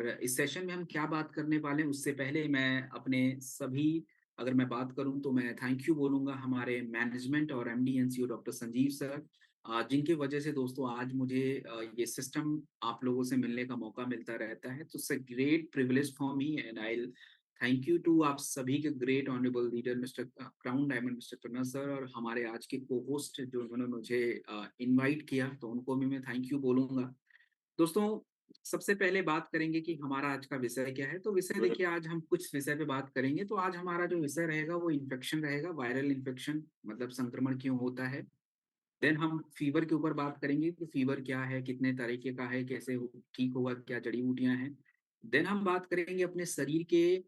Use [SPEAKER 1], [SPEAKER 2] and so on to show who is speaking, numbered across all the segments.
[SPEAKER 1] और इस सेशन में हम क्या बात करने वाले हैं उससे पहले मैं अपने सभी अगर मैं बात करूं तो मैं थैंक यू बोलूंगा हमारे मैनेजमेंट और MD NCO doctor Sanjeev sir, जिनकी वजह से दोस्तों आज मुझे ये सिस्टम आप लोगों से मिलने का मौका मिलता रहता है। तो it's a great privilege for me and I thank you to आप सभी के great honourable leader mister crown diamond mister Tanna sir और हमारे आज के को होस्ट जो उन्होंने मुझे इनवाइट किया, तो उनको भी मैं थैंक यू बोलूंगा। दोस्तों, सबसे पहले बात करेंगे कि हमारा आज का विषय क्या है। तो विषय देखिए, आज हम कुछ विषय पे बात करेंगे। तो आज हमारा जो विषय रहेगा वो इन्फेक्शन रहेगा, वायरल इन्फेक्शन मतलब संक्रमण क्यों होता है। देन हम फीवर के ऊपर बात करेंगे कि फीवर क्या है, कितने तरीके का है, कैसे ठीक होगा, क्या जड़ी बूटियां हैं। देन हम बात करेंगे अपने शरीर के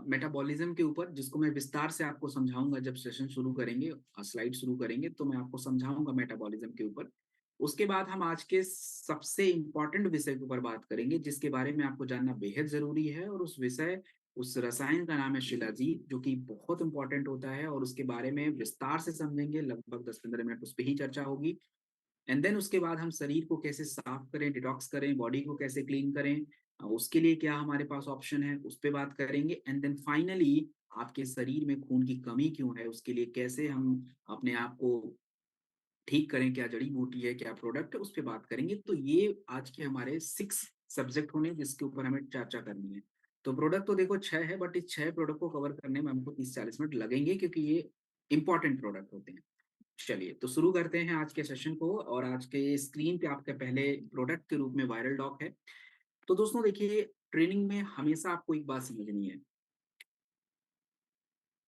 [SPEAKER 1] मेटाबॉलिज्म के ऊपर, जिसको मैं विस्तार से आपको समझाऊंगा जब सेशन शुरू करेंगे, स्लाइड शुरू करेंगे तो मैं आपको समझाऊंगा मेटाबॉलिज्म के ऊपर। उसके बाद हम आज के सबसे इम्पोर्टेंट विषय के ऊपर बात करेंगे जिसके बारे में आपको जानना बेहद जरूरी है, और उस रसायन का नाम है शिलाजीत, जो कि बहुत इंपॉर्टेंट होता है और उसके बारे में विस्तार से समझेंगे। लगभग 10-15 मिनट उस पर ही चर्चा होगी। एंड देन उसके बाद हम शरीर को कैसे साफ करें, डिटॉक्स करें, बॉडी को कैसे क्लीन करें, उसके लिए क्या हमारे पास ऑप्शन है, उस पर बात करेंगे। एंड देन फाइनली आपके शरीर में खून की कमी क्यों है, उसके लिए कैसे हम अपने आप को ठीक करें, क्या जड़ी बूटी है, क्या प्रोडक्ट है, उस पर बात करेंगे। तो ये आज के हमारे 6 सब्जेक्ट होने जिसके ऊपर हमें चर्चा करनी है। तो प्रोडक्ट तो देखो 6 है, बट इस 6 प्रोडक्ट को कवर करने में हमको 30-40 मिनट लगेंगे क्योंकि ये इंपॉर्टेंट प्रोडक्ट होते हैं। चलिए तो शुरू करते हैं आज के सेशन को। और आज के स्क्रीन पे आपके पहले प्रोडक्ट के रूप में वायरल डॉक है। तो दोस्तों देखिए, ट्रेनिंग में हमेशा आपको एक बात समझनी है,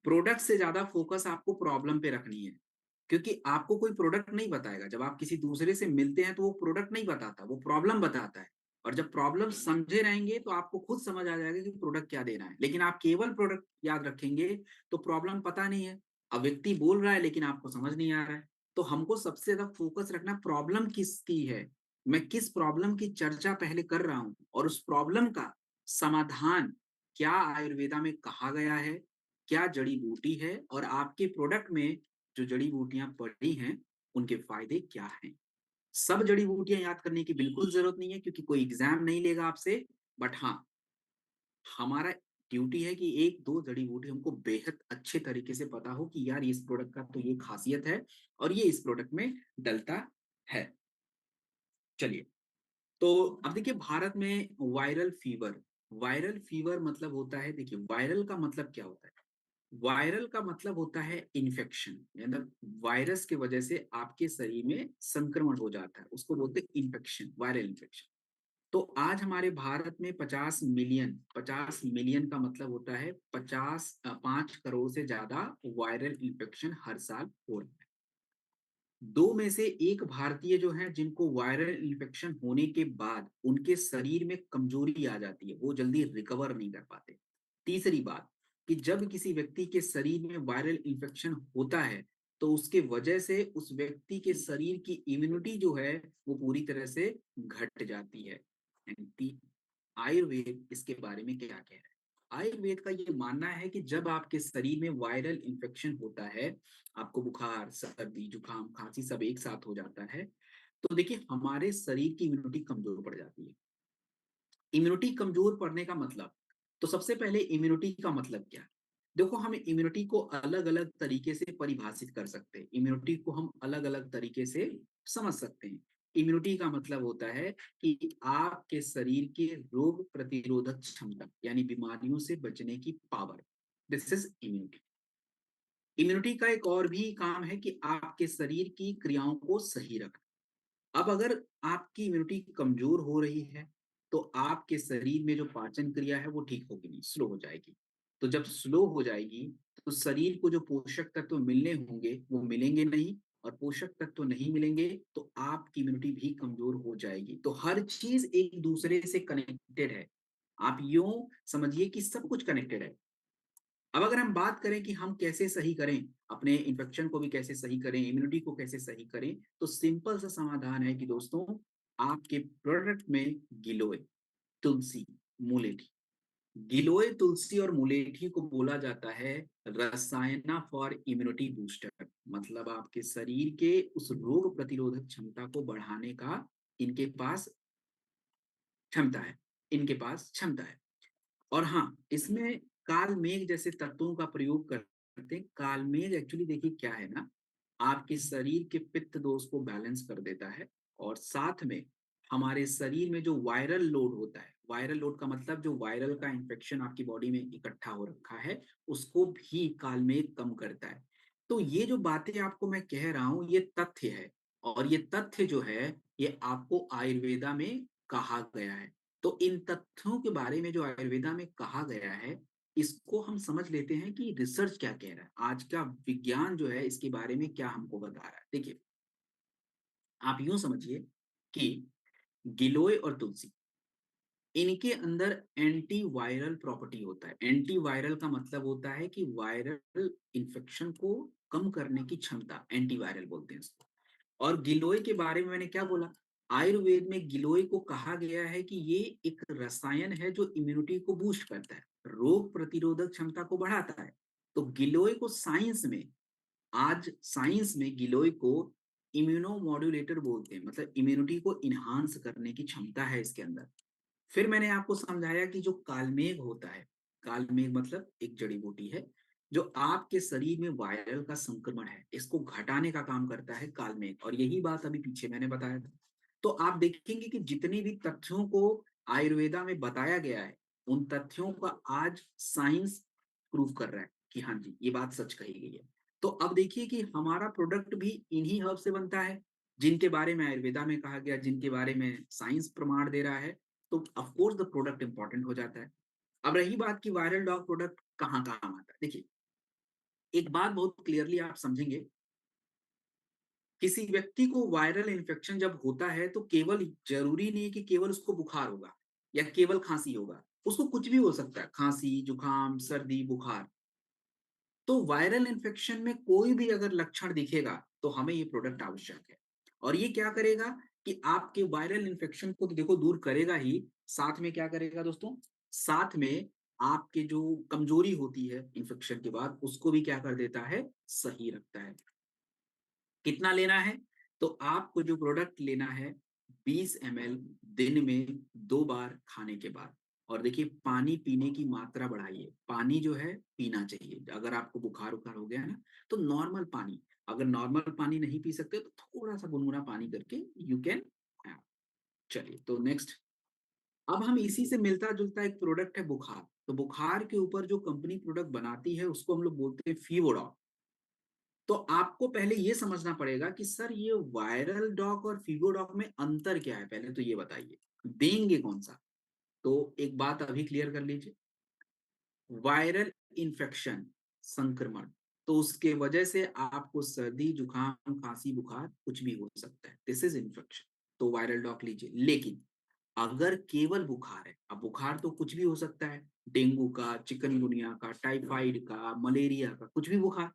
[SPEAKER 1] प्रोडक्ट से ज्यादा फोकस आपको प्रॉब्लम पे रखनी है। क्योंकि आपको कोई प्रोडक्ट नहीं बताएगा, जब आप किसी दूसरे से मिलते हैं तो वो प्रोडक्ट नहीं बताता, वो प्रॉब्लम बताता है। और जब प्रॉब्लम समझे रहेंगे तो आपको खुद समझ आ जाएगा कि प्रोडक्ट क्या देना है। लेकिन आप केवल प्रोडक्ट याद रखेंगे तो प्रॉब्लम पता नहीं है। अब व्यक्ति बोल रहा है लेकिन आपको समझ नहीं आ रहा है। तो हमको सबसे ज्यादा फोकस रखना प्रॉब्लम किसकी है, मैं किस प्रॉब्लम की चर्चा पहले कर रहा हूं, और उस प्रॉब्लम का समाधान क्या आयुर्वेदा में कहा गया है, क्या जड़ी बूटी है, और आपके प्रोडक्ट में जो जड़ी बूटियां पड़ी हैं उनके फायदे क्या हैं। सब जड़ी बूटियां याद करने की बिल्कुल जरूरत नहीं है क्योंकि कोई एग्जाम नहीं लेगा आपसे। बट हाँ, हमारा ड्यूटी है कि एक दो जड़ी बूटी हमको बेहद अच्छे तरीके से पता हो कि यार इस प्रोडक्ट का तो ये खासियत है और ये इस प्रोडक्ट में डलता है। चलिए, तो अब देखिए, भारत में वायरल फीवर मतलब होता है, देखिए वायरल का मतलब क्या होता है। वायरल का मतलब होता है इन्फेक्शन, मतलब वायरस की वजह से आपके शरीर में संक्रमण हो जाता है, उसको बोलते हैं इन्फेक्शन, वायरल इन्फेक्शन। तो आज हमारे भारत में 50 मिलियन का मतलब होता है 5 करोड़ से ज्यादा वायरल इन्फेक्शन हर साल हो रहा है। दो में से एक भारतीय जो है जिनको वायरल इन्फेक्शन होने के बाद उनके शरीर में कमजोरी आ जाती है, वो जल्दी रिकवर नहीं कर पाते। तीसरी बात, कि जब किसी व्यक्ति के शरीर में वायरल इन्फेक्शन होता है तो उसके वजह से उस व्यक्ति के शरीर की इम्यूनिटी जो है वो पूरी तरह से घट जाती है। आयुर्वेद इसके बारे में क्या कह रहा है। आयुर्वेद का ये मानना है कि जब आपके शरीर में वायरल इन्फेक्शन होता है, आपको बुखार, सर्दी, जुकाम, खांसी सब एक साथ हो जाता है, तो देखिए हमारे शरीर की इम्यूनिटी कमजोर पड़ जाती है। इम्यूनिटी कमजोर पड़ने का मतलब, तो सबसे पहले इम्यूनिटी का मतलब क्या है। देखो, हम इम्यूनिटी को अलग अलग तरीके से परिभाषित कर सकते हैं, इम्यूनिटी को हम अलग अलग तरीके से समझ सकते हैं। इम्यूनिटी का मतलब होता है कि आपके शरीर के रोग प्रतिरोधक क्षमता, यानी बीमारियों से बचने की power, this is immunity. Immunity का एक और भी काम है कि आपके शरीर की क्रियाओं को सही रखना। अब अगर आपकी इम्यूनिटी कमजोर हो रही है तो आपके शरीर में जो पाचन क्रिया है वो ठीक होगी नहीं, स्लो हो जाएगी। तो जब स्लो हो जाएगी तो शरीर को जो पोषक तत्व मिलने होंगे वो मिलेंगे नहीं, और पोषक तत्व नहीं मिलेंगे तो आपकी इम्यूनिटी भी कमजोर हो जाएगी। तो हर चीज एक दूसरे से कनेक्टेड है। आप यूं समझिए कि सब कुछ कनेक्टेड है। अब अगर हम बात करें कि हम कैसे सही करें, अपने इन्फेक्शन को भी कैसे सही करें, इम्यूनिटी को कैसे सही करें, तो सिंपल सा समाधान है कि दोस्तों, आपके प्रोडक्ट में गिलोय, तुलसी, मुलेठी, गिलोय, तुलसी और मुलेठी को बोला जाता है रसायना फॉर इम्यूनिटी बूस्टर। मतलब आपके शरीर के उस रोग प्रतिरोधक क्षमता को बढ़ाने का इनके पास क्षमता है। इनके पास क्षमता है। और हाँ, इसमें कालमेघ जैसे तत्वों का प्रयोग करते हैं। कालमेघ एक्चुअली देखिए क्या है ना, आपके शरीर के पित्त दोष को बैलेंस कर देता है और साथ में हमारे शरीर में जो वायरल लोड होता है, वायरल लोड का मतलब जो वायरल का इन्फेक्शन आपकी बॉडी में इकट्ठा हो रखा है, उसको भी कालमेघ कम करता है। तो ये जो बातें आपको मैं कह रहा हूँ, ये तथ्य है और ये तथ्य जो है, ये आपको आयुर्वेदा में कहा गया है। तो इन तथ्यों के बारे में जो आयुर्वेदा में कहा गया है, इसको हम समझ लेते हैं कि रिसर्च क्या कह रहा है, आज का विज्ञान जो है इसके बारे में क्या हमको बता रहा है। देखिए, आप यूं समझिए कि गिलोय और तुलसी, इनके अंदर एंटी वायरल प्रॉपर्टी होता है। एंटी वायरल का मतलब होता है कि वायरल इन्फेक्शन को कम करने की क्षमता, एंटी वायरल बोलते हैं इसको। और गिलोय के बारे में मैंने क्या बोला, आयुर्वेद में गिलोय को कहा गया है कि ये एक रसायन है जो इम्यूनिटी को बूस्ट करता है, रोग प्रतिरोधक क्षमता को बढ़ाता है। तो गिलोय को साइंस में, आज साइंस में गिलोय को इम्यूनोमॉड्यूलेटर बोलते हैं, मतलब इम्यूनिटी को इनहांस करने की क्षमता है इसके अंदर। फिर मैंने आपको समझाया कि जो कालमेघ होता है, कालमेघ मतलब एक जड़ी बूटी है जो आपके शरीर में वायरल का संक्रमण है, इसको घटाने का काम करता है कालमेघ, और यही बात अभी पीछे मैंने बताया था। तो आप देखेंगे कि जितने भी तथ्यों को आयुर्वेदा में बताया गया है, उन तथ्यों का आज साइंस प्रूव कर रहा है कि हाँ जी, ये बात सच कही गई है। तो अब देखिए कि हमारा प्रोडक्ट भी इन्हीं हर्ब से बनता है, जिनके बारे में आयुर्वेदा में कहा गया, जिनके बारे में साइंस प्रमाण दे रहा है। तो of course the product important हो जाता है। अब रही बात कि वायरल डॉग प्रोडक्ट कहाँ काम आता है, देखिए, एक बात बहुत क्लियरली आप समझेंगे, किसी व्यक्ति को वायरल इन्फेक्शन जब होता है तो केवल जरूरी नहीं कि केवल उसको बुखार होगा या केवल खांसी होगा, उसको कुछ भी हो सकता है, खांसी, जुकाम, सर्दी, बुखार। तो वायरल इन्फेक्शन में कोई भी अगर लक्षण दिखेगा तो हमें ये प्रोडक्ट आवश्यक है। और ये क्या करेगा कि आपके वायरल इन्फेक्शन को तो देखो दूर करेगा ही, साथ में क्या करेगा दोस्तों, साथ में आपके जो कमजोरी होती है इन्फेक्शन के बाद, उसको भी क्या कर देता है, सही रखता है। कितना लेना है, तो आपको जो प्रोडक्ट लेना है 20 ml दिन में 2 बार खाने के बाद। और देखिए, पानी पीने की मात्रा बढ़ाइए, पानी जो है पीना चाहिए। अगर आपको बुखार उखार हो गया है ना, तो नॉर्मल पानी, अगर नॉर्मल पानी नहीं पी सकते तो थोड़ा सा गुनगुना पानी करके यू कैन। चलिए, तो नेक्स्ट, अब हम इसी से मिलता जुलता एक प्रोडक्ट है बुखार। तो बुखार के ऊपर जो कंपनी प्रोडक्ट बनाती है उसको हम लोग बोलते हैं फीवोडॉक। तो आपको पहले ये समझना पड़ेगा कि सर ये वायरल डॉक और फीवोडॉक में अंतर क्या है, पहले तो ये बताइए, देंगे कौन सा। तो एक बात अभी क्लियर कर लीजिए, वायरल इन्फेक्शन, संक्रमण, तो उसके वजह से आपको सर्दी, जुकाम, खांसी, बुखार कुछ भी हो सकता है, दिस इज इन्फेक्शन, तो वायरल डॉक लीजिए। लेकिन अगर केवल बुखार है, अब बुखार तो कुछ भी हो सकता है, डेंगू का, चिकनगुनिया का, टाइफाइड का, मलेरिया का, कुछ भी बुखार,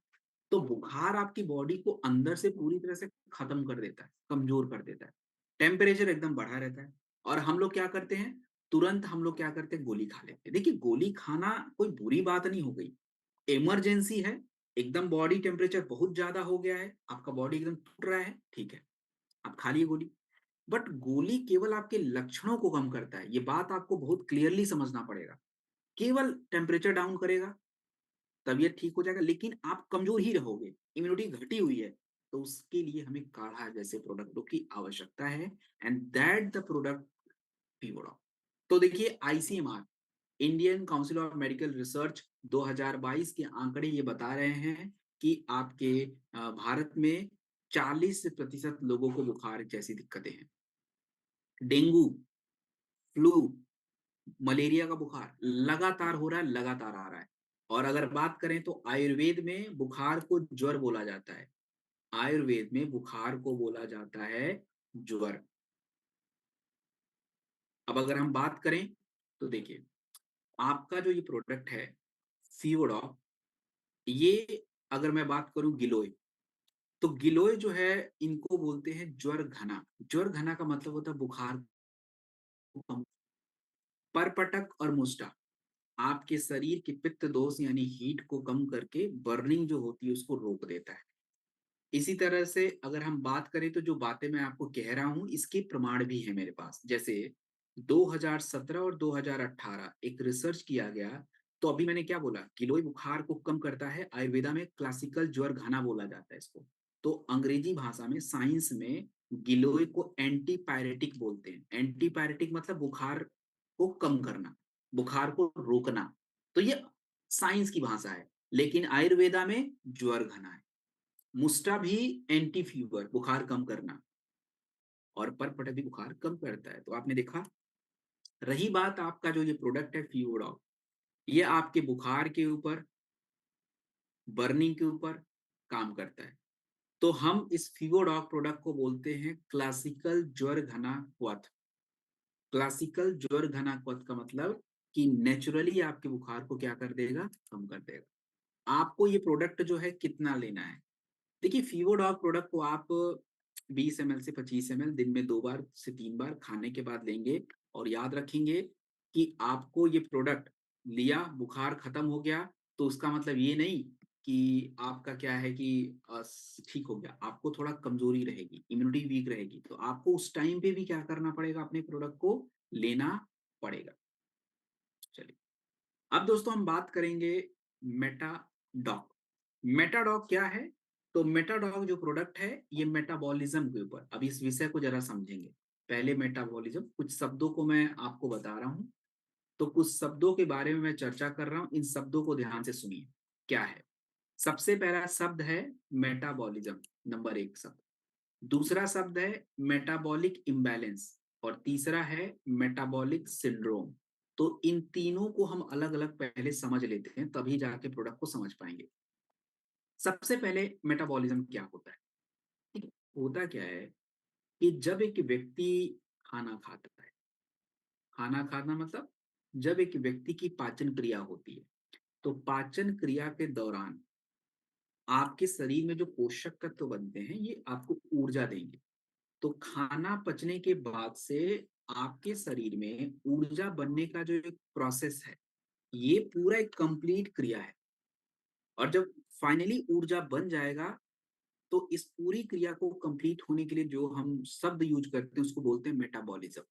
[SPEAKER 1] तो बुखार आपकी बॉडी को अंदर से पूरी तरह से खत्म कर देता है, कमजोर कर देता है, टेम्परेचर एकदम बढ़ा रहता है। और हम लोग क्या करते हैं, तुरंत हम लोग क्या करते हैं, गोली खा लेते हैं। देखिए, गोली खाना कोई बुरी बात नहीं हो गई, इमरजेंसी है, एकदम बॉडी टेम्परेचर बहुत ज्यादा हो गया है, आपका बॉडी एकदम टूट रहा है, ठीक है, आप खा लिए गोली। बट गोली केवल आपके लक्षणों को कम करता है, ये बात आपको बहुत क्लियरली समझना पड़ेगा। केवल टेम्परेचर डाउन करेगा, तबीयत ठीक हो जाएगा, लेकिन आप कमजोर ही रहोगे, इम्यूनिटी घटी हुई है। तो उसके लिए हमें काढ़ा जैसे प्रोडक्टों की आवश्यकता है, एंड दैट द प्रोडक्ट फीवोडॉक। तो देखिए, ICMR, Indian council of medical research, 2022 के आंकड़े ये बता रहे हैं कि आपके भारत में 40% लोगों को बुखार जैसी दिक्कतें हैं। डेंगू, फ्लू, मलेरिया का बुखार लगातार हो रहा है, लगातार आ रहा है। और अगर बात करें तो आयुर्वेद में बुखार को ज्वर बोला जाता है, आयुर्वेद में बुखार को बोला जाता है ज्वर। अब अगर हम बात करें तो देखिए, आपका जो ये प्रोडक्ट है सीवोडॉक, ये अगर मैं बात करूं गिलोय, तो गिलोय जो है, इनको बोलते हैं ज्वर घना। ज्वर घना का मतलब होता है बुखार को कम। परपटक और मुस्टा आपके शरीर के पित्त दोष यानी हीट को कम करके बर्निंग जो होती है उसको रोक देता है। इसी तरह से अगर हम बात करें तो जो बातें मैं आपको कह रहा हूं इसके प्रमाण भी है मेरे पास, जैसे 2017 और 2018 एक रिसर्च किया गया। तो अभी मैंने क्या बोला, गिलोय बुखार को कम करता है, आयुर्वेदा में क्लासिकल ज्वर घना बोला जाता है इसको। तो अंग्रेजी भाषा में, साइंस में गिलोय को एंटीपायरेटिक बोलते हैं। एंटीपायरेटिक मतलब बुखार को कम करना, बुखार को रोकना। तो ये साइंस की भाषा है, लेकिन आयुर्वेदा में ज्वर घना है। मुस्टा भी एंटी फीवर, बुखार कम करना, और परपट भी बुखार कम करता है। तो आपने देखा। रही बात आपका जो ये प्रोडक्ट है फीवरडॉग, ये आपके बुखार के ऊपर, बर्निंग के ऊपर काम करता है। तो हम इस फीवरडॉग प्रोडक्ट को बोलते हैं क्लासिकल ज्वर घना क्वथ। क्लासिकल ज्वर घना क्वथ का मतलब कि नेचुरली आपके बुखार को क्या कर देगा, कम कर देगा। आपको ये प्रोडक्ट जो है कितना लेना है। देखिए, फीवरडॉग प्रोडक्ट को आप 20 ml से 25 ml दिन में 2 बार से 3 बार खाने के बाद लेंगे। और याद रखेंगे कि आपको ये प्रोडक्ट लिया, बुखार खत्म हो गया, तो उसका मतलब ये नहीं कि आपका क्या है कि ठीक हो गया। आपको थोड़ा कमजोरी रहेगी, इम्यूनिटी वीक रहेगी, तो आपको उस टाइम पे भी क्या करना पड़ेगा, अपने प्रोडक्ट को लेना पड़ेगा। चलिए, अब दोस्तों हम बात करेंगे मेटाडॉक। मेटाडॉक क्या है। तो मेटाडॉक जो प्रोडक्ट है, ये मेटाबॉलिज्म के ऊपर, अब इस विषय को जरा समझेंगे। पहले मेटाबॉलिज्म, कुछ शब्दों को मैं आपको बता रहा हूं, तो कुछ शब्दों के बारे में मैं चर्चा कर रहा हूं, इन शब्दों को ध्यान से सुनिए। क्या है। सबसे पहला शब्द है मेटाबॉलिज्म, नंबर 1 शब्द। दूसरा शब्द है मेटाबॉलिक इम्बैलेंस, और तीसरा है मेटाबॉलिक सिंड्रोम। तो इन तीनों को हम अलग अलग पहले समझ लेते हैं, तभी जाके प्रोडक्ट को समझ पाएंगे। सबसे पहले मेटाबॉलिज्म क्या होता है। ठीक है। होता क्या है कि जब एक व्यक्ति खाना खाता है, खाना खाना मतलब जब एक व्यक्ति की पाचन क्रिया होती है, तो पाचन क्रिया के दौरान आपके शरीर में जो पोषक तत्व बनते हैं, ये आपको ऊर्जा देंगे। तो खाना पचने के बाद से आपके शरीर में ऊर्जा बनने का जो एक प्रोसेस है, ये पूरा एक कंप्लीट क्रिया है। और जब फाइनली ऊर्जा बन जाएगा, तो इस पूरी क्रिया को कंप्लीट होने के लिए जो हम शब्द यूज करते हैं, उसको बोलते हैं मेटाबॉलिज्म।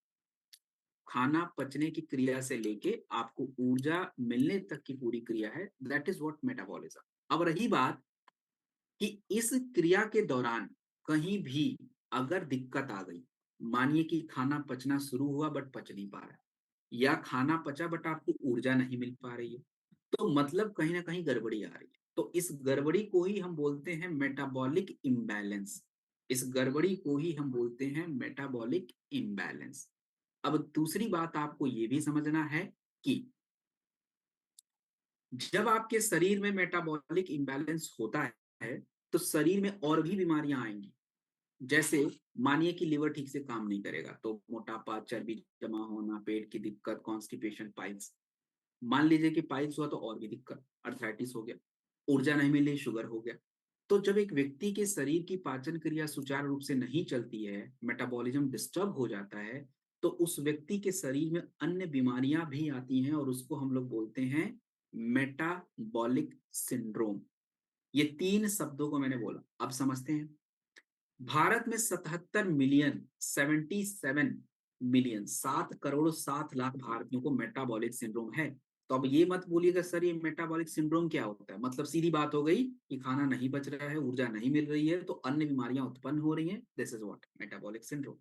[SPEAKER 1] खाना पचने की क्रिया से लेके आपको ऊर्जा मिलने तक की पूरी क्रिया है, दैट इज व्हाट मेटाबॉलिज्म। अब रही बात कि इस क्रिया के दौरान कहीं भी अगर दिक्कत आ गई, मानिए कि खाना पचना शुरू हुआ बट पच नहीं पा रहा है, या खाना पचा बट आपको ऊर्जा नहीं मिल पा रही है, तो मतलब कहीं ना कहीं गड़बड़ी आ रही है। तो इस गड़बड़ी को ही हम बोलते हैं मेटाबॉलिक इम्बैलेंस। इस गड़बड़ी को ही हम बोलते हैं मेटाबॉलिक इम्बैलेंस। अब दूसरी बात आपको ये भी समझना है कि जब आपके शरीर में मेटाबॉलिक इम्बैलेंस होता है, तो शरीर में और भी बीमारियां आएंगी। जैसे मानिए कि लिवर ठीक से काम नहीं करेगा, तो मोटापा, चर्बी जमा होना, पेट की दिक्कत, कॉन्स्टिपेशन, पाइल्स। मान लीजिए कि पाइल्स हुआ तो और भी दिक्कत, अर्थराइटिस हो गया, ऊर्जा नहीं मिली, शुगर हो गया। तो जब एक व्यक्ति के शरीर की पाचन क्रिया सुचारू रूप से नहीं चलती है, मेटाबॉलिज्म डिस्टर्ब हो जाता है, तो उस व्यक्ति के शरीर में अन्य बीमारियां भी आती हैं, और उसको हम लोग बोलते हैं मेटाबॉलिक सिंड्रोम। ये 3 शब्दों को मैंने बोला, अब समझते हैं। भारत में 77 मिलियन 7 करोड़ 7 लाख भारतीयों को मेटाबॉलिक सिंड्रोम है। तो अब ये मत बोलिएगा सर ये मेटाबॉलिक सिंड्रोम क्या होता है, मतलब सीधी बात हो गई कि खाना नहीं पच रहा है, ऊर्जा नहीं मिल रही है, तो अन्य बीमारियां उत्पन्न हो रही हैं। This is what metabolic syndrome.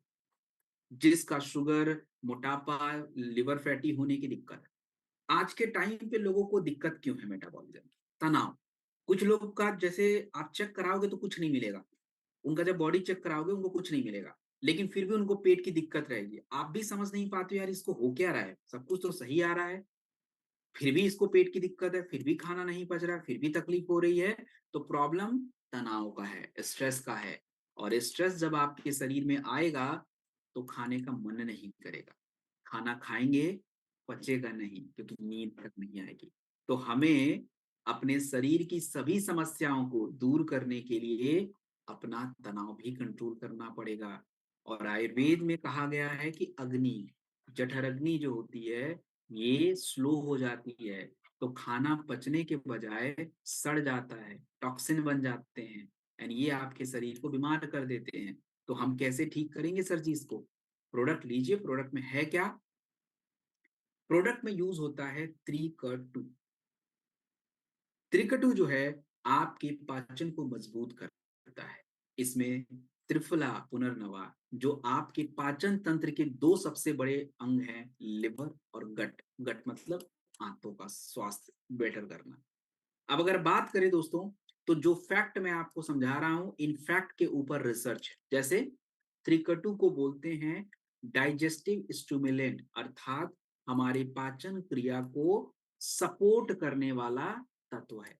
[SPEAKER 1] जिसका शुगर, मोटापा, लिवर फैटी होने की दिक्कत है। आज के टाइम पे लोगों को दिक्कत क्यों है मेटाबॉलिज्म की, तनाव। कुछ लोग का जैसे आप चेक कराओगे तो कुछ नहीं मिलेगा, उनका जब बॉडी चेक कराओगे उनको कुछ नहीं मिलेगा, लेकिन फिर भी उनको पेट की दिक्कत रहेगी। आप भी समझ नहीं पाते हो यार इसको हो क्या रहा है, सब कुछ तो सही आ रहा है, फिर भी इसको पेट की दिक्कत है, फिर भी खाना नहीं पच रहा है, फिर भी तकलीफ हो रही है। तो प्रॉब्लम तनाव का है, स्ट्रेस का है। और स्ट्रेस जब आपके शरीर में आएगा, तो खाने का मन नहीं करेगा, खाना खाएंगे पचेगा नहीं, क्योंकि नींद तक नहीं आएगी। तो हमें अपने शरीर की सभी समस्याओं को दूर करने के लिए अपना तनाव भी कंट्रोल करना पड़ेगा। और आयुर्वेद में कहा गया है कि अग्नि, जठर अग्नि जो होती है, ये स्लो हो जाती है, तो खाना पचने के बजाय सड़ जाता है, टॉक्सिन बन जाते हैं, एंड ये आपके शरीर को बीमार कर देते हैं। तो हम कैसे ठीक करेंगे सर जी इसको। प्रोडक्ट लीजिए, प्रोडक्ट में है क्या, प्रोडक्ट में यूज होता है त्रिकटु। त्रिकटु जो है आपके पाचन को मजबूत करता है। इसमें त्रिफला पुनर्नवा, जो आपके पाचन तंत्र के दो सबसे बड़े अंग हैं, लिवर और गट। गट मतलब आंतों का स्वास्थ्य बेटर करना। अब अगर बात करें दोस्तों, तो जो फैक्ट मैं आपको समझा रहा हूं, इन फैक्ट के ऊपर रिसर्च है। जैसे त्रिकटु को बोलते हैं डाइजेस्टिव स्टिमुलेंट, अर्थात हमारी पाचन क्रिया को सपोर्ट करने वाला तत्व है।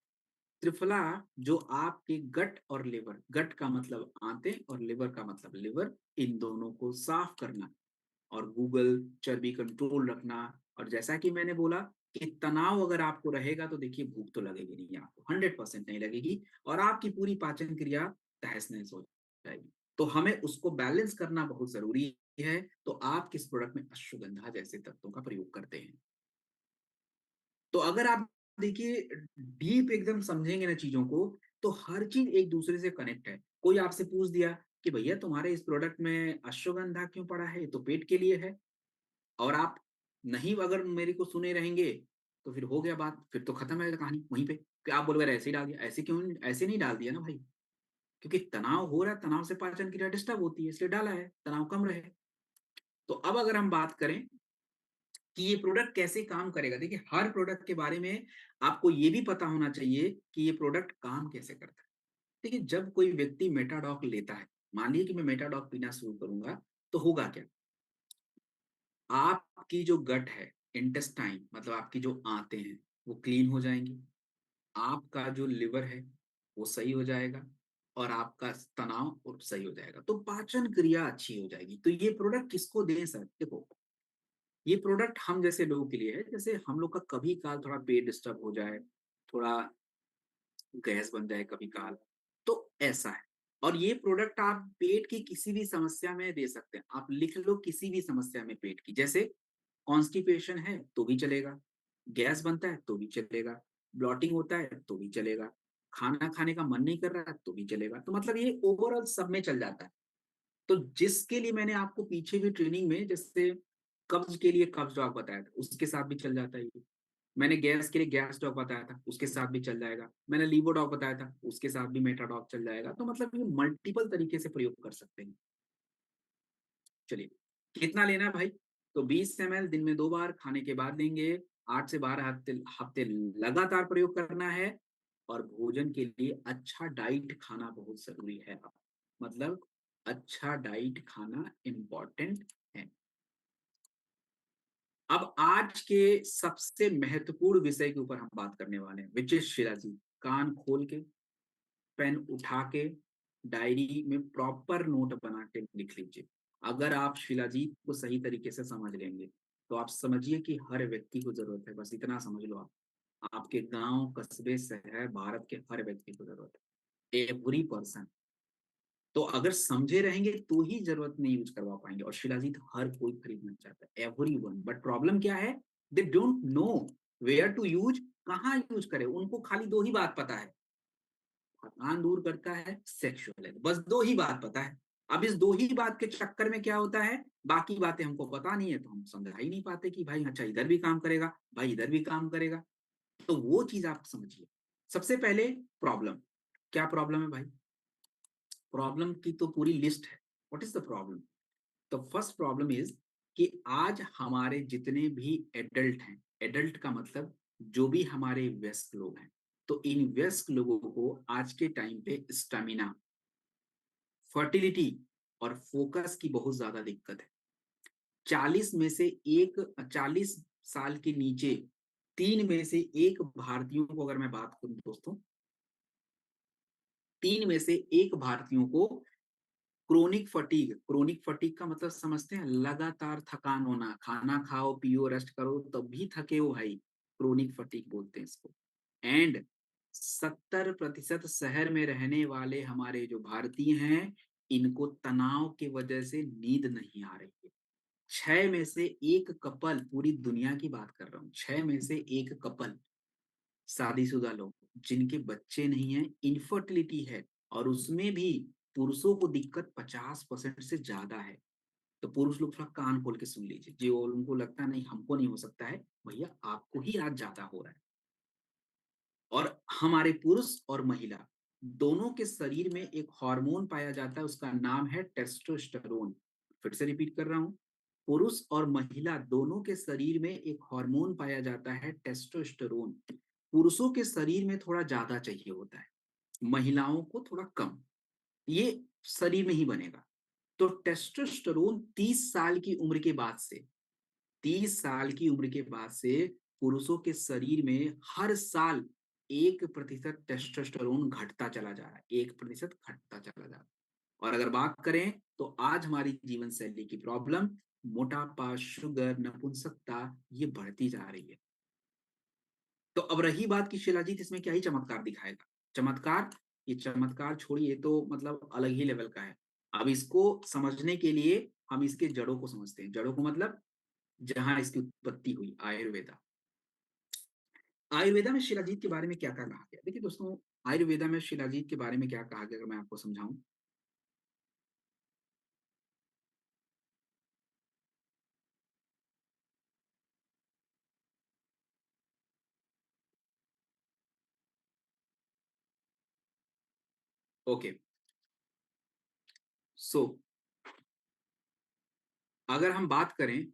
[SPEAKER 1] त्रिफला जो आपके गट और लिवर, गट का मतलब आंतें और लिवर का मतलब लिवर, इन दोनों को साफ करना और गूगल चर्बी कंट्रोल रखना। और जैसा कि मैंने बोला कि तनाव अगर आपको रहेगा तो देखिए भूख तो लगेगी नहीं, आपको 100% नहीं लगेगी और आपकी पूरी पाचन क्रिया तहस नहस हो जाएगी। तो हमें उसको बैलेंस करना बहुत जरूरी है। तो आप किस प्रोडक्ट में अश्वगंधा जैसे तत्वों का प्रयोग करते हैं? तो अगर आप देखिए डीप एकदम समझेंगे ना चीजों को, तो हर चीज एक दूसरे से कनेक्ट है। कोई आपसे पूछ दिया कि भैया तुम्हारे इस प्रोडक्ट में अश्वगंधा क्यों पड़ा है, ये तो पेट के लिए है, और आप नहीं अगर मेरे को सुने रहेंगे तो फिर हो गया बात, फिर तो खत्म है कहानी वहीं पे कि आप बोलोगे ऐसे ही डाल दिया। ऐसे क्यों, ऐसे नहीं डाल दिया ना भाई, क्योंकि तनाव हो रहा है, तनाव से पाचन क्रिया डिस्टर्ब होती है, इसलिए डाला है तनाव कम रहे। तो अब अगर हम बात करें कि ये प्रोडक्ट कैसे काम करेगा, देखिए हर प्रोडक्ट के बारे में आपको ये भी पता होना चाहिए कि ये प्रोडक्ट काम कैसे करता है। देखिए जब कोई व्यक्ति मेटाडॉक लेता है, मान लीजिए कि मैं मेटाडॉक पीना शुरू करूंगा, तो होगा क्या, आपकी जो गट है, इंटेस्टाइन मतलब आपकी जो आंतें हैं, वो क्लीन हो जाएंगी। आपका जो लिवर है वो सही हो जाएगा और आपका तनाव और सही हो जाएगा, तो पाचन क्रिया अच्छी हो जाएगी। तो ये प्रोडक्ट किसको दें सर? देखो ये प्रोडक्ट हम जैसे लोगों के लिए है, जैसे हम लोग का कभी काल थोड़ा पेट डिस्टर्ब हो जाए, थोड़ा गैस बन जाए कभी काल, तो ऐसा है। और ये प्रोडक्ट आप पेट की किसी भी समस्या में दे सकते हैं। आप लिख लो किसी भी समस्या में पेट की, जैसे कॉन्स्टिपेशन है तो भी चलेगा, गैस बनता है तो भी चलेगा, ब्लॉटिंग होता है तो भी चलेगा, खाना खाने का मन नहीं कर रहा है तो भी चलेगा। तो मतलब ये ओवरऑल सब में चल जाता है। तो जिसके लिए मैंने आपको पीछे भी ट्रेनिंग में जैसे कब्ज के लिए कब्ज डॉग बताया था, उसके साथ भी चल जाता है ये। मैंने गैस के लिए गैस डॉग बताया था, उसके साथ भी चल जाएगा। मैंने लीवो डॉग बताया था, उसके साथ भी मेटा डॉग चल जाएगा। तो मतलब ये मल्टीपल तरीके से प्रयोग कर सकते हैं। चलिए, कितना लेना है भाई? तो 20 ml दिन में 2 बार खाने के बाद लेंगे। 8 से 12 हफ्ते हफ्ते लगातार प्रयोग करना है। और भोजन के लिए अच्छा डाइट खाना बहुत जरूरी है। मतलब अच्छा डाइट खाना इम्पोर्टेंट है। अब आज के सबसे महत्वपूर्ण विषय के ऊपर हम बात करने वाले हैं, विच इज शिलाजी। कान खोल के, पेन उठा के, डायरी में प्रॉपर नोट बना के लिख लीजिए। अगर आप शिलाजीत को सही तरीके से समझ लेंगे तो आप समझिए कि हर व्यक्ति को जरूरत है, बस इतना समझ लो आप। आपके गांव कस्बे शहर भारत के हर व्यक्ति को जरूरत है, एवरी पर्सन। तो अगर समझे रहेंगे तो ही जरूरत नहीं यूज करवा पाएंगे। और शिलाजीत हर कोई खरीदना चाहता है, एवरी वन। बट प्रॉब्लम क्या है, they don't know where to use, कहाँ यूज करे। उनको खाली दो ही बात पता है, थकान दूर करता है, सेक्सुअल है, बस दो ही बात पता है। अब इस दो ही बात के चक्कर में क्या होता है, बाकी बातें हमको पता नहीं है, तो हम समझा ही नहीं पाते कि भाई अच्छा इधर भी काम करेगा, भाई इधर भी काम करेगा। तो वो चीज आप समझिए। सबसे पहले प्रॉब्लम, क्या प्रॉब्लम है भाई? प्रॉब्लम की तो पूरी लिस्ट है। What is the problem? The first problem is कि आज हमारे जितने भी एडल्ट हैं, एडल्ट का मतलब जो भी हमारे वयस्क लोग हैं, तो इन वयस्क लोगों को आज के टाइम पे स्टेमिना, फर्टिलिटी और फोकस की बहुत ज्यादा दिक्कत है। 40 में से एक, 40 साल के नीचे 3 में से 1 भारतीयों को अगर मैं बात करूं दोस्तों, 3 में से 1 भारतीयों को क्रोनिक फटीग, क्रोनिक फटीग का मतलब समझते हैं, लगातार थकान होना, खाना खाओ पियो रेस्ट करो तब भी थके हो भाई, क्रोनिक फटीग बोलते हैं इसको। एंड 70% शहर में रहने वाले हमारे जो भारतीय हैं, इनको तनाव की वजह से नींद नहीं आ रही है। 6 में से 1 कपल, पूरी दुनिया की बात कर रहा हूँ, 6 में से 1 कपल शादीशुदा लोग जिनके बच्चे नहीं है, इनफर्टिलिटी है। और उसमें भी पुरुषों को दिक्कत 50% से ज्यादा है। तो पुरुष लोग थोड़ा कान खोल के सुन लीजिए, जो उनको लगता है नहीं हमको नहीं हो सकता है, भैया आपको ही आज ज़्यादा हो रहा है। और हमारे पुरुष और महिला दोनों के शरीर में एक हार्मोन पाया जाता है, उसका नाम है टेस्टोस्टेरोन। फिर से रिपीट कर रहा हूँ, पुरुष और महिला दोनों के शरीर में एक हार्मोन पाया जाता है टेस्टोस्टेरोन। पुरुषों के शरीर में थोड़ा ज़्यादा चाहिए होता है, महिलाओं को थोड़ा कम। ये शरीर में ही बनेगा। तो टेस्टोस्टेरोन 30 साल की उम्र के बाद से 30 साल की उम्र के बाद से पुरुषों के शरीर में हर साल 1% टेस्टोस्टेरोन घटता चला जा रहा है, 1% घटता चला जा रहा है। और अगर बात करें तो आज हमारी जीवन शैली की प्रॉब्लम, मोटापा, शुगर, नपुंसकता, ये बढ़ती जा रही है। तो अब रही बात कि शिलाजीत इसमें क्या ही चमत्कार दिखाएगा। चमत्कार, ये चमत्कार छोड़िए, तो मतलब अलग ही लेवल का है। अब इसको समझने के लिए हम इसके जड़ों को समझते हैं। जड़ों को मतलब जहां इसकी उत्पत्ति हुई, आयुर्वेदा। आयुर्वेदा में शिलाजीत के बारे में क्या क्या कहा गया? देखिए दोस्तों, आयुर्वेदा में शिलाजीत के बारे में क्या कहा गया, अगर मैं आपको समझाऊं। ओके, सो अगर हम बात करें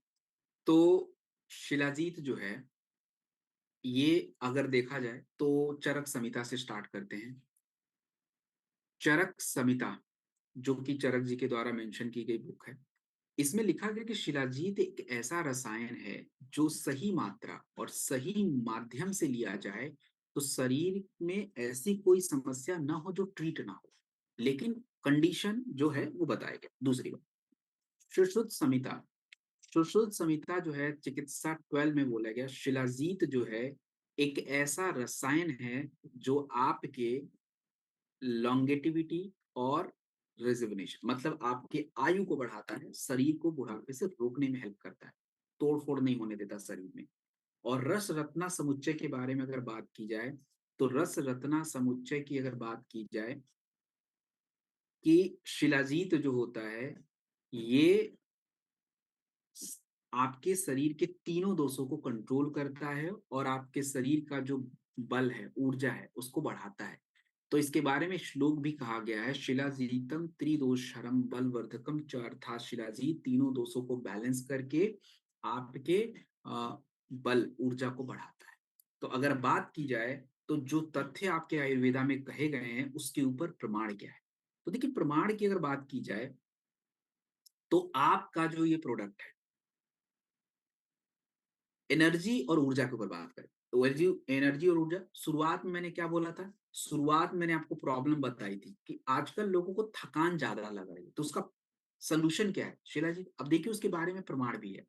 [SPEAKER 1] तो शिलाजीत जो है, ये अगर देखा जाए तो चरक संहिता से स्टार्ट करते हैं। चरक संहिता, जो कि चरक जी के द्वारा मेंशन की गई बुक है, इसमें लिखा गया कि शिलाजीत एक ऐसा रसायन है जो सही मात्रा और सही माध्यम से लिया जाए तो शरीर में ऐसी कोई समस्या ना हो जो ट्रीट ना हो, लेकिन कंडीशन जो है वो बताया गया। दूसरी बात, सुश्रुत संहिता। सुश्रुत संहिता जो है चिकित्सा 12 में बोला गया, शिलाजीत जो है एक ऐसा रसायन है जो आपके लॉन्गेटिविटी और रिजुविनेशन, मतलब आपके आयु को बढ़ाता है, शरीर को बुढ़ापे से रोकने में हेल्प करता है, तोड़ फोड़ नहीं होने देता शरीर में। और रस रत्ना समुच्चय के बारे में अगर बात की जाए, तो रस रत्ना समुच्चय की अगर बात की जाए कि शिलाजीत जो होता है, ये आपके शरीर के तीनों दोषों को कंट्रोल करता है और आपके शरीर का जो बल है, ऊर्जा है, उसको बढ़ाता है। तो इसके बारे में श्लोक भी कहा गया है, शिलाजीतम त्रिदोषहरम बलवर्धकम च, अर्थात शिलाजीत तीनों दोषों को बैलेंस करके आपके बल, ऊर्जा को बढ़ाता है। तो अगर बात की जाए तो जो तथ्य आपके आयुर्वेदा में कहे गए हैं उसके ऊपर प्रमाण क्या है? तो देखिए, प्रमाण की अगर बात की जाए तो आपका जो ये प्रोडक्ट है, एनर्जी और ऊर्जा के ऊपर बात करें तो एनर्जी, एनर्जी और ऊर्जा, शुरुआत में मैंने क्या बोला था? शुरुआत में मैंने आपको प्रॉब्लम बताई थी कि आजकल लोगों को थकान ज्यादा लग रही है, तो उसका सोल्यूशन क्या है शीला जी? अब देखिए, उसके बारे में प्रमाण भी है।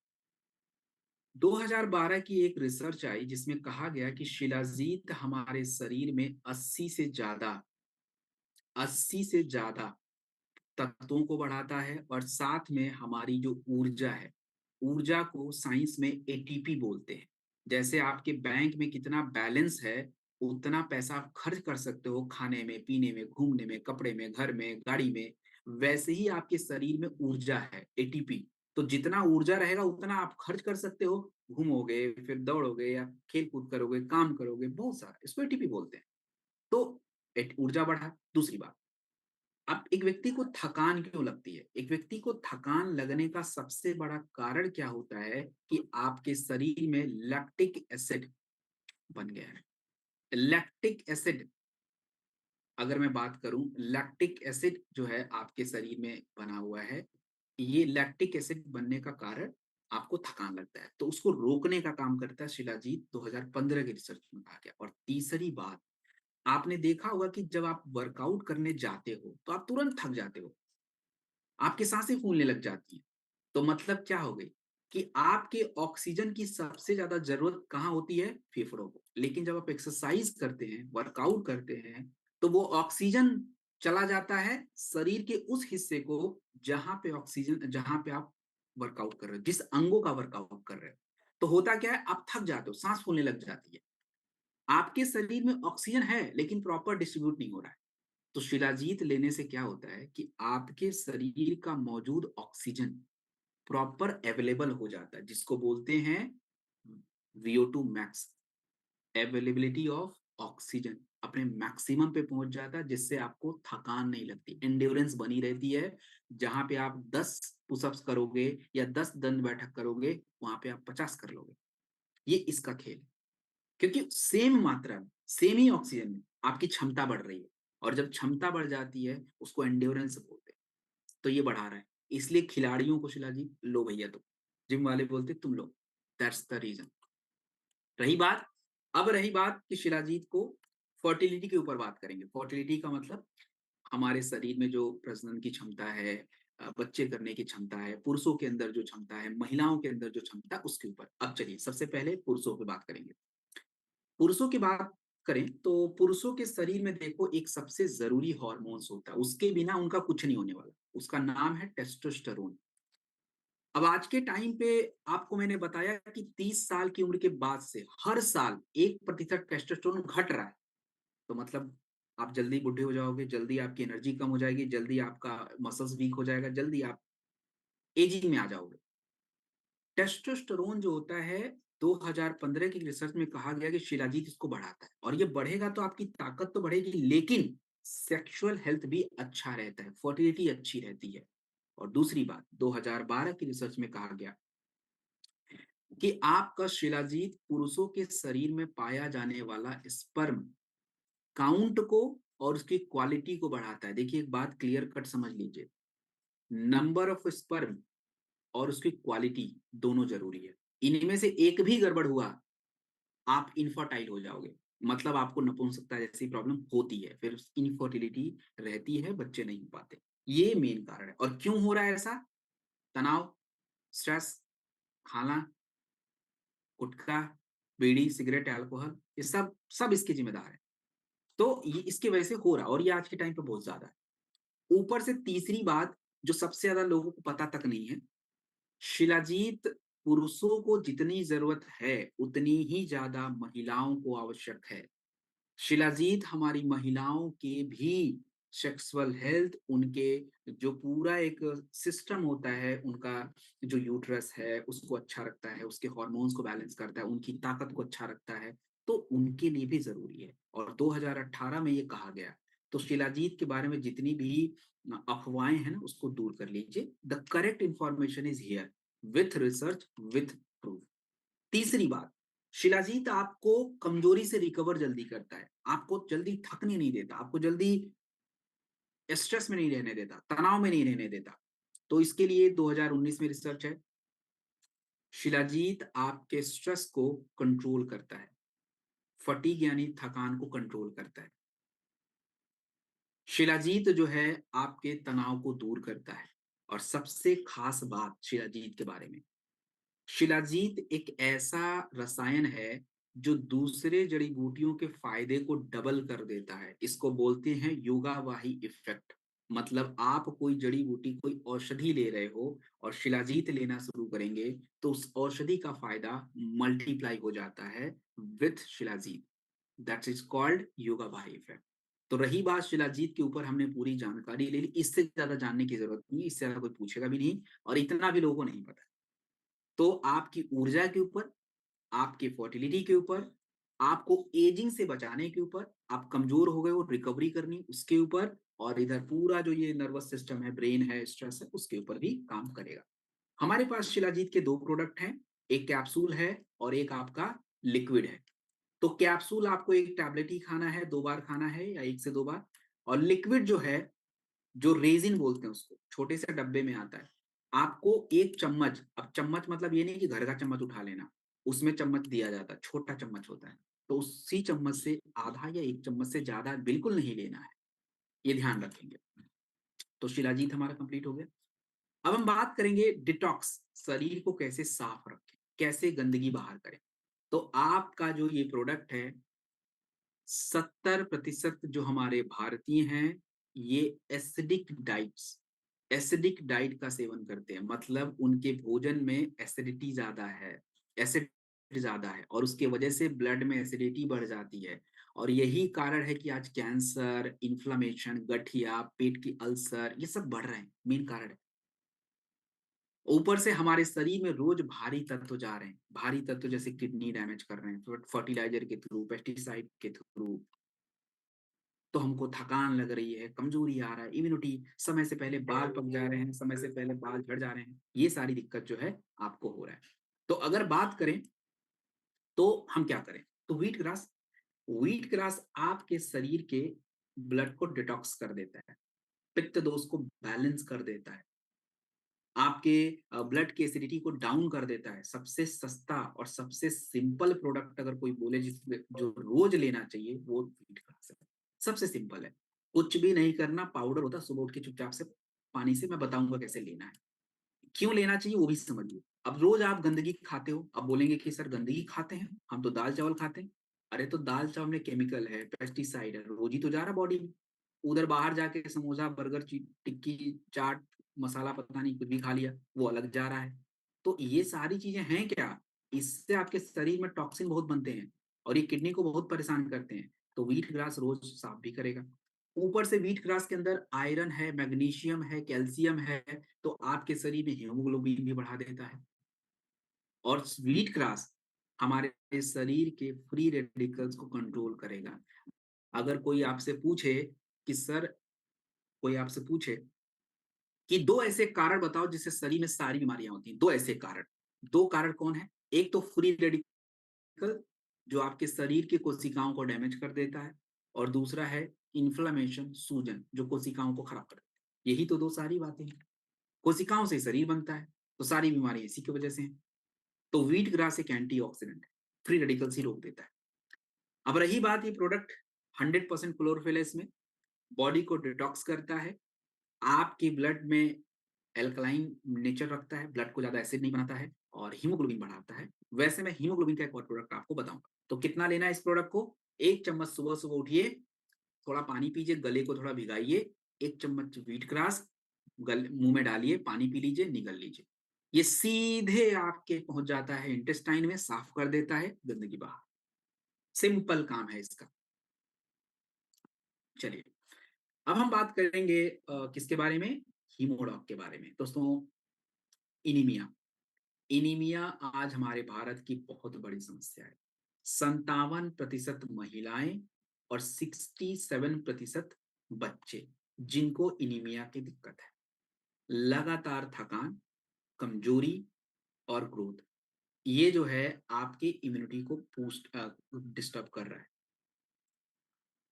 [SPEAKER 1] 2012 की एक रिसर्च आई जिसमें कहा गया कि शिलाजीत हमारे शरीर में 80 से ज्यादा तत्वों को बढ़ाता है, और साथ में हमारी जो ऊर्जा है, ऊर्जा को साइंस में एटीपी बोलते हैं। जैसे आपके बैंक में कितना बैलेंस है, उतना पैसा आप खर्च कर सकते हो खाने में, पीने में, घूमने में, कपड़े में, घर में, गाड़ी में, वैसे ही आपके शरीर में ऊर्जा है, एटीपी। तो जितना ऊर्जा रहेगा उतना आप खर्च कर सकते हो, घूमोगे, फिर दौड़ोगे या खेल कूद करोगे, काम करोगे, बहुत सारा, इसको एटीपी बोलते हैं। तो ऊर्जा बढ़ा। दूसरी बात, अब एक व्यक्ति को थकान क्यों लगती है? एक व्यक्ति को थकान लगने का सबसे बड़ा कारण क्या होता है कि आपके शरीर में लैक्टिक एसिड बन गया है। लैक्टिक एसिड, अगर मैं बात करूं, लैक्टिक एसिड जो है आपके शरीर में बना हुआ है, ये लैक्टिक एसिड बनने का कारण आपको थकान लगता है, तो उसको रोकने का काम करता है शिलाजीत, 2015 की रिसर्च में कहा गया। और तीसरी बात, आपने देखा होगा कि जब आप वर्कआउट करने जाते हो तो आप तुरंत थक जाते हो, आपकी सांसें फूलने लग जाती हैं। तो मतलब क्या हो गई कि आपके ऑक्सीजन की सबसे ज्यादा जरूरत कहाँ होती है? फेफड़ों को। लेकिन जब आप एक्सरसाइज करते हैं, वर्कआउट करते हैं, तो वो ऑक्सीजन चला जाता है शरीर के उस हिस्से को जहां पे ऑक्सीजन, जहां पे आप वर्कआउट कर रहे हो, जिस अंगों का वर्कआउट कर रहे हो। तो होता क्या है, आप थक जाते हो, सांस फूलने लग जाती है। आपके शरीर में ऑक्सीजन है लेकिन प्रॉपर डिस्ट्रीब्यूट नहीं हो रहा है। तो शिलाजीत लेने से क्या होता है कि आपके शरीर का मौजूद ऑक्सीजन प्रॉपर अवेलेबल हो जाता है, जिसको बोलते हैं VO2 max, availability of oxygen अपने मैक्सिमम पे पहुंच जाता है, जिससे आपको थकान नहीं लगती, एंड्योरेंस बनी रहती है। जहां पे आप 10 पुशअप्स करोगे या 10 दंड बैठक करोगे, वहां पे आप 50 कर लोगे। ये इसका खेल है, क्योंकि सेम मात्रा में, सेम ही ऑक्सीजन में आपकी क्षमता बढ़ रही है, और जब क्षमता बढ़ जाती है उसको एंड्योरेंस बोलते हैं। तो ये बढ़ा रहा है, इसलिए खिलाड़ियों को शिलाजीत लो भैया, तुम जिम वाले बोलते तुम लो, दैट्स द रीजन। रही बात, अब रही बात कि शिलाजीत को फर्टिलिटी के ऊपर बात करेंगे। फर्टिलिटी का मतलब हमारे शरीर में जो प्रजनन की क्षमता है, बच्चे करने की क्षमता है, पुरुषों के अंदर जो क्षमता है, महिलाओं के अंदर जो क्षमता, उसके ऊपर। अब चलिए सबसे पहले पुरुषों पे बात करेंगे। पुरुषों की बात करें तो पुरुषों के शरीर में देखो एक सबसे जरूरी हार्मोन्स होता है, उसके बिना उनका कुछ नहीं होने वाला, उसका नाम है टेस्टोस्टेरोन। अब आज के टाइम पे आपको मैंने बताया कि 30 साल की उम्र के बाद से हर साल 1% टेस्टोस्टेरोन घट रहा है। तो मतलब आप जल्दी बुढ़े हो जाओगे, जल्दी आपकी एनर्जी कम हो जाएगी, जल्दी आपका मसल्स वीक हो जाएगा, जल्दी आप एजिंग में आ जाओगे। टेस्टोस्टेरोन जो होता है, 2015 की रिसर्च में कहा गया कि शिलाजीत इसको बढ़ाता है, और ये बढ़ेगा तो आपकी ताकत तो बढ़ेगी, लेकिन सेक्सुअल हेल्थ भी अच्छा रहता है, फर्टिलिटी अच्छी रहती है। और दूसरी बात, 2012 की रिसर्च में कहा गया कि आपका शिलाजीत पुरुषों के शरीर में पाया जाने वाला स्पर्म काउंट को और उसकी क्वालिटी को बढ़ाता है। देखिए एक बात क्लियर कट समझ लीजिए, नंबर ऑफ स्पर्म और उसकी क्वालिटी दोनों जरूरी है। इनमें से एक भी गड़बड़ हुआ, आप इनफर्टाइल हो जाओगे, मतलब आपको नपुंसकता जैसी प्रॉब्लम होती है, फिर इनफर्टिलिटी रहती है, बच्चे नहीं हो पाते। ये मेन कारण है। और क्यों हो रहा है ऐसा? तनाव, स्ट्रेस, खाना, गुटखा, बीड़ी, सिगरेट, अल्कोहल, ये सब सब इसके जिम्मेदार है। तो ये इसकी वजह से हो रहा है, और ये आज के टाइम पे बहुत ज्यादा है। ऊपर से तीसरी बात जो सबसे ज्यादा लोगों को पता तक नहीं है, शिलाजीत पुरुषों को जितनी जरूरत है उतनी ही ज्यादा महिलाओं को आवश्यक है। शिलाजीत हमारी महिलाओं के भी सेक्सुअल हेल्थ, उनके जो पूरा एक सिस्टम होता है, उनका जो यूट्रस है उसको अच्छा रखता है, उसके हार्मोन्स को बैलेंस करता है, उनकी ताकत को अच्छा रखता है, तो उनके लिए भी जरूरी है। और 2018 में ये कहा गया। तो शिलाजीत के बारे में जितनी भी अफवाहें हैं ना, उसको दूर कर लीजिए। The correct information is here, with research, with proof. तीसरी बात, शिलाजीत आपको कमजोरी से रिकवर जल्दी करता है, आपको जल्दी थकने नहीं देता, आपको जल्दी स्ट्रेस में नहीं रहने देता, तनाव में नहीं रहने देता। तो इसके लिए 2019 में रिसर्च है, शिलाजीत आपके स्ट्रेस को कंट्रोल करता है, फटीग यानी थकान को कंट्रोल करता है। शिलाजीत जो है आपके तनाव को दूर करता है। और सबसे खास बात शिलाजीत के बारे में, शिलाजीत एक ऐसा रसायन है जो दूसरे जड़ी बूटियों के फायदे को डबल कर देता है। इसको बोलते हैं योगावाही इफेक्ट। मतलब आप कोई जड़ी बूटी, कोई औषधि ले रहे हो और शिलाजीत लेना शुरू करेंगे, तो उस औषधि का फायदा मल्टीप्लाई हो जाता है with shilajit. That is called yogavahi effect. तो रही बात शिलाजीत के ऊपर, हमने पूरी जानकारी ले ली, इससे ज्यादा जानने की जरूरत नहीं, इससे ज्यादा कोई पूछेगा भी नहीं, और इतना भी लोगों को नहीं पता। तो आपकी ऊर्जा के ऊपर, आपकी फर्टिलिटी के ऊपर, आपको एजिंग से बचाने के ऊपर, आप कमजोर हो गए वो रिकवरी करनी उसके ऊपर, और इधर पूरा जो ये नर्वस सिस्टम है, ब्रेन है, स्ट्रेस है, उसके ऊपर भी काम करेगा। हमारे पास शिलाजीत के दो प्रोडक्ट हैं, एक कैप्सूल है और एक आपका लिक्विड है। तो कैप्सूल आपको एक टैबलेट ही खाना है, 2 बार खाना है या 1 से 2 बार। और लिक्विड जो है, जो रेजिन बोलते हैं उसको, छोटे से डब्बे में आता है, आपको 1 चम्मच, अब चम्मच मतलब ये नहीं कि घर का चम्मच उठा लेना, उसमें चम्मच दिया जाता है, छोटा चम्मच होता है, तो उसी चम्मच से आधा या 1 चम्मच से ज्यादा बिल्कुल नहीं लेना है, ये ध्यान रखेंगे। तो शिलाजीत हमारा कंप्लीट हो गया। अब हम बात करेंगे डिटॉक्स, शरीर को कैसे साफ रखें, कैसे गंदगी बाहर करें। तो आपका जो ये प्रोडक्ट है, 70% जो हमारे भारतीय हैं, ये एसिडिक डाइट का सेवन करते हैं, मतलब उनके भोजन में एसिडिटी ज्यादा है, एसिड ज्यादा है, और उसके वजह से ब्लड में एसिडिटी बढ़ जाती है। और यही कारण है कि आज कैंसर, इन्फ्लामेशन, गठिया, पेट की अल्सर, ये सब बढ़ रहे हैं, मेन कारण है। ऊपर से हमारे शरीर में रोज भारी तत्व जा रहे हैं, भारी तत्व जैसे किडनी डैमेज कर रहे हैं फर्टिलाइजर के थ्रू, पेस्टिसाइड के थ्रू। तो हमको थकान लग रही है, कमजोरी आ रहा है, इम्यूनिटी, समय से पहले बाल पक जा रहे हैं, समय से पहले बाल झड़ जा रहे हैं, ये सारी दिक्कत जो है आपको हो रहा है। तो अगर बात करें तो हम क्या करें? तो व्हीट ग्रास आपके शरीर के ब्लड को डिटॉक्स कर देता है, पित्त दोष को बैलेंस कर देता है, आपके ब्लड की एसिडिटी को डाउन कर देता है। सबसे सस्ता और सबसे सिंपल प्रोडक्ट अगर कोई बोले जिसमें जो रोज लेना चाहिए वो व्हीट ग्रास है। सबसे सिंपल है, कुछ भी नहीं करना, पाउडर होता है, सुबह उठ के चुपचाप से पानी से मैं बताऊंगा कैसे लेना है, क्यों लेना चाहिए वो भी समझिए। अब रोज आप गंदगी खाते हो, अब बोलेंगे कि सर गंदगी खाते हैं, हम तो दाल चावल खाते हैं। अरे तो दाल चावल में केमिकल है, पेस्टिसाइड है, रोज ही तो जा रहा बॉडी में। उधर बाहर जाके समोसा, बर्गर, टिक्की, चाट, मसाला, पता नहीं कुछ भी खा लिया, वो अलग जा रहा है। तो ये सारी चीजें हैं क्या, इससे आपके शरीर में टॉक्सिन बहुत बनते हैं और ये किडनी को बहुत परेशान करते हैं। तो व्हीट ग्रास रोज साफ भी करेगा। ऊपर से व्हीट ग्रास के अंदर आयरन है, मैग्नीशियम है, कैल्शियम है, तो आपके शरीर में हीमोग्लोबिन भी बढ़ा देता है। और व्हीट ग्रास हमारे शरीर के फ्री रेडिकल्स को कंट्रोल करेगा। अगर कोई आपसे पूछे कि सर, कोई आपसे पूछे कि दो ऐसे कारण बताओ जिससे शरीर में सारी बीमारियां होती हैं, दो ऐसे कारण, दो कारण कौन है? एक तो फ्री रेडिकल जो आपके शरीर की कोशिकाओं को डैमेज कर देता है, और दूसरा है इन्फ्लामेशन, सूजन, जो कोशिकाओं को खराब कर देता है। यही तो दो सारी बातें हैं। कोशिकाओं से शरीर बनता है, तो सारी बीमारी इसी की वजह से हैं। तो व्हीट ग्रास एक एंटीऑक्सीडेंट है, फ्री रेडिकल्स ही रोक देता है। अब रही बात, ये प्रोडक्ट 100% क्लोरोफिल है इसमें, बॉडी को डिटॉक्स करता है, आपकी ब्लड में एल्कलाइन नेचर रखता है, ब्लड को ज्यादा एसिड नहीं बनाता है, और हीमोग्लोबिन बढ़ाता है। वैसे मैं हीमोग्लोबिन का एक और प्रोडक्ट आपको बताऊंगा। तो कितना लेना है इस प्रोडक्ट को? एक चम्मच सुबह सुबह उठिए, थोड़ा पानी पीजिए, गले को थोड़ा भिगाइए, एक चम्मच व्हीट ग्रास गल मुंह में डालिए, पानी पी लीजिए, निगल लीजिए। ये सीधे आपके पहुंच जाता है इंटेस्टाइन में, साफ कर देता है गंदगी बाहर। सिंपल काम है इसका। चलिए, अब हम बात करेंगे किसके बारे में? हीमोडॉक के बारे में। दोस्तों, इनीमिया, इनीमिया आज हमारे भारत की बहुत बड़ी समस्या है। 57% महिलाएं और 67% बच्चे जिनको इनीमिया की दिक्कत है। लगातार थकान, कमजोरी और ग्रोथ, ये जो है आपकी इम्यूनिटी को बूस्ट डिस्टर्ब कर रहा है।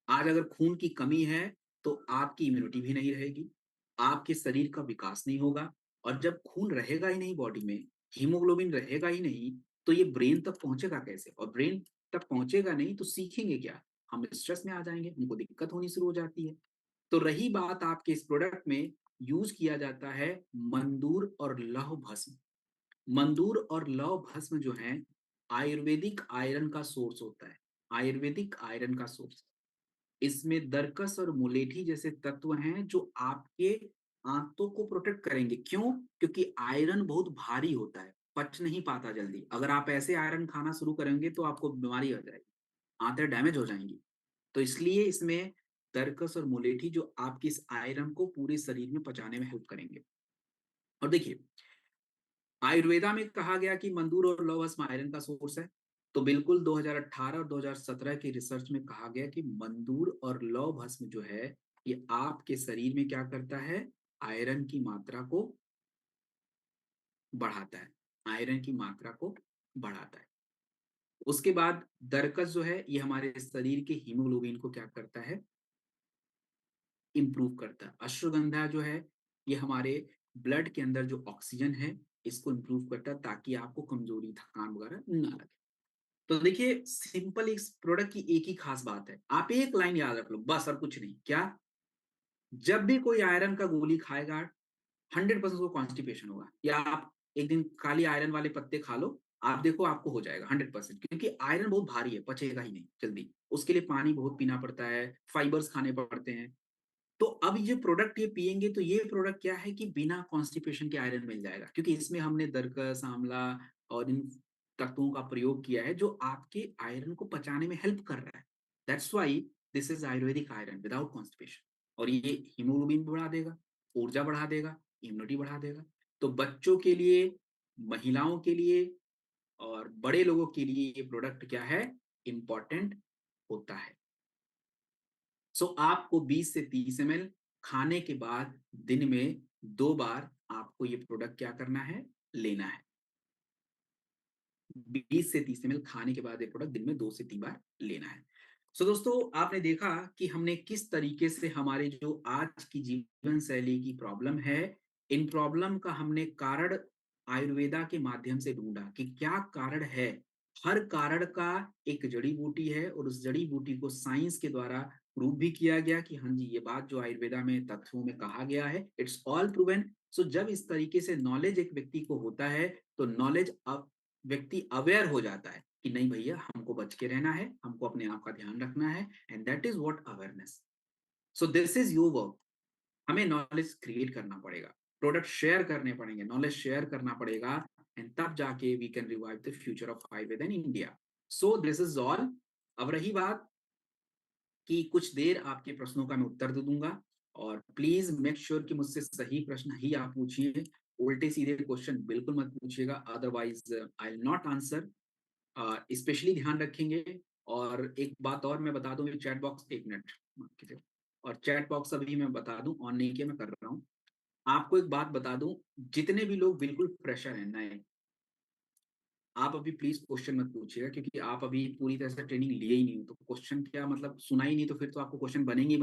[SPEAKER 1] आज अगर खून की कमी है तो आपकी इम्यूनिटी भी नहीं रहेगी, आपके शरीर का विकास नहीं होगा, और जब खून रहेगा ही नहीं बॉडी में, हीमोग्लोबिन रहेगा ही नहीं, तो ये ब्रेन तक पहुंचेगा कैसे? और ब्रेन तक पहुंचेगा नहीं तो सीखेंगे क्या? हम स्ट्रेस में आ जाएंगे, उनको दिक्कत होनी शुरू हो जाती है। तो रही बात, आपके इस प्रोडक्ट में यूज किया जाता है मंदूर और लौह भस्म। मंदूर और लौह भस्म जो है आयुर्वेदिक आयरन का सोर्स होता है, आयुर्वेदिक आयरन का सोर्स। इसमें दरकस और मुलेठी जैसे तत्व हैं जो आपके आंतों को प्रोटेक्ट करेंगे। क्यों? क्योंकि आयरन बहुत भारी होता है, पच नहीं पाता जल्दी। अगर आप ऐसे आयरन खाना शुरू करेंगे तो आपको बीमारी हो जाएगी, आंतें डैमेज हो जाएंगी। तो इसलिए इसमें दरकस और मुलेठी जो आपकी इस आयरन को पूरे शरीर में पचाने में हेल्प करेंगे। और देखिए, आयुर्वेदा में कहा गया कि मंदूर और लौह भस्म आयरन का सोर्स है। तो बिल्कुल 2018 और 2017 की रिसर्च में कहा गया कि मंदूर और लौह भस्म जो है ये आपके शरीर में क्या करता है? आयरन की मात्रा को बढ़ाता है, आयरन की मात्रा को बढ़ाता है। उसके बाद दरकस जो है ये हमारे शरीर के हीमोग्लोबिन को क्या करता है? इंप्रूव करता है। अश्वगंधा जो है ये हमारे ब्लड के अंदर जो ऑक्सीजन है इसको इंप्रूव करता है, ताकि आपको कमजोरी, थकान वगैरह ना लगे। तो देखिए, सिंपल इस प्रोडक्ट की एक ही खास बात है, आप एक लाइन याद रख लो बस, और कुछ नहीं। क्या? जब भी कोई आयरन का गोली खाएगा 100% उसको कॉन्स्टिपेशन होगा। या आप एक दिन खाली आयरन वाले पत्ते खा लो, आप देखो आपको हो जाएगा 100%, क्योंकि आयरन बहुत भारी है, पचेगा ही नहीं जल्दी। उसके लिए पानी बहुत पीना पड़ता है, फाइबर्स खाने पड़ते हैं। तो अब ये प्रोडक्ट ये पिएंगे तो ये प्रोडक्ट क्या है कि बिना कॉन्स्टिपेशन के आयरन मिल जाएगा, क्योंकि इसमें हमने दरकस, आंवला और इन तत्वों का प्रयोग किया है जो आपके आयरन को पचाने में हेल्प कर रहा है। That's why this is Ayurvedic iron without constipation. और ये हीमोग्लोबिन बढ़ा देगा, ऊर्जा बढ़ा देगा, इम्यूनिटी बढ़ा देगा। तो बच्चों के लिए, महिलाओं के लिए और बड़े लोगों के लिए ये प्रोडक्ट क्या है, इम्पोर्टेंट होता है। सो आपको 20 से 30 ml खाने के बाद दिन में 2 बार आपको ये प्रोडक्ट क्या करना है, लेना है। 20 से 30 ml खाने के बाद ये प्रोडक्ट दिन में 2 से 3 बार लेना है। सो दोस्तों, आपने देखा कि हमने किस तरीके से हमारे जो आज की जीवन शैली की प्रॉब्लम है, इन प्रॉब्लम का हमने कारण आयुर्वेदा के माध्यम से ढूंढा कि क्या कारण है। हर कारण का एक जड़ी बूटी है और उस जड़ी बूटी को साइंस के द्वारा प्रूव भी किया गया कि हाँ जी, ये बात जो आयुर्वेदा में तथ्यों में कहा गया है, इट्स ऑल प्रूवन। सो जब इस तरीके से नॉलेज एक व्यक्ति को होता है, तो नॉलेज अब व्यक्ति अवेयर हो जाता है कि नहीं भैया, हमको बच के रहना है, हमको अपने आप का ध्यान रखना है, and that is what awareness. So this is your work. हमें नॉलेज क्रिएट करना पड़ेगा, प्रोडक्ट शेयर करने पड़ेंगे, नॉलेज शेयर करना पड़ेगा, एंड तब जाके we can revive the future of Ayurveda in India. So this is all. अब रही बात कि कुछ देर आपके प्रश्नों का मैं उत्तर दे दूंगा, और प्लीज मेक श्योर कि मुझसे सही प्रश्न ही आप पूछिए, उल्टे सीधे क्वेश्चन बिल्कुल मत पूछिएगा, otherwise I will not answer. Specially ध्यान रखेंगे। और एक बात और मैं बता दूं, ये चैट बॉक्स, एक मिनट माफ कीजिए, और चैट बॉक्स अभी मैं बता दूं, ऑन नहीं किया, मैं कर रहा हूँ। आपको एक बात बता दूं, जितने भी लोग बिल्कुल फ्रेशर हैं, नए, आप अभी प्लीज क्वेश्चन मत पूछिएगा, क्योंकि आप अभी पूरी तरह से ट्रेनिंग लिए ही नहीं हो, तो क्वेश्चन क्या मतलब, सुना ही नहीं, तो फिर तो आपको क्वेश्चन बनेंगे ही